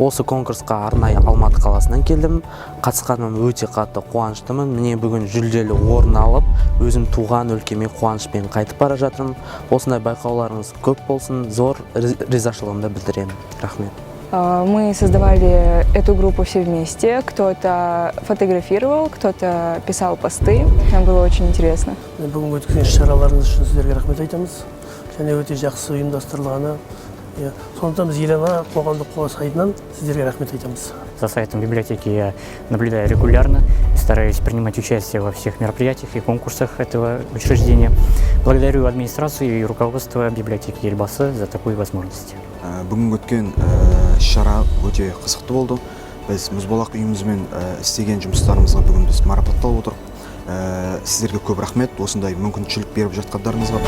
Осы конкурсқа арнайы Алматы қаласынан келдім. Қатысқаныма өте қатты қуаныштымын. Міне бүгін жүлделі орын алып, өзім туған өлкеме қуанышпен қайтып бара жатырмын. Осындай байқауларыңыз көп болсын, зор ризашылығымды білдіремін. Рахмет. Мы создавали эту группу все вместе. Кто-то фотографировал, кто-то писал посты. Нам было очень интересно. Бүгінгі өткізген шараларыңыз үшін сіздерге рахмет айтамыз. Және өте жақсы ұйымдастырылғаны. Сондықтан біз Елана қоғамдық қор сайтынан сіздерге рахмет айтамыз. За сайтом библиотеки я наблюдаю регулярно, стараюсь принимать участие во всех мероприятиях и конкурсах этого учреждения. Благодарю администрацию и руководство библиотеки Елбасы за такую возможность. Бүгін өткен шара өте қызықты болды. Біз Мұзбалақ үйімізбен істеген жұмыстарымызға бүгін біз марапатталып отырмыз. Сіздерге көп рахмет, осындай мүмкіншілік беріп жатқандарыңызға.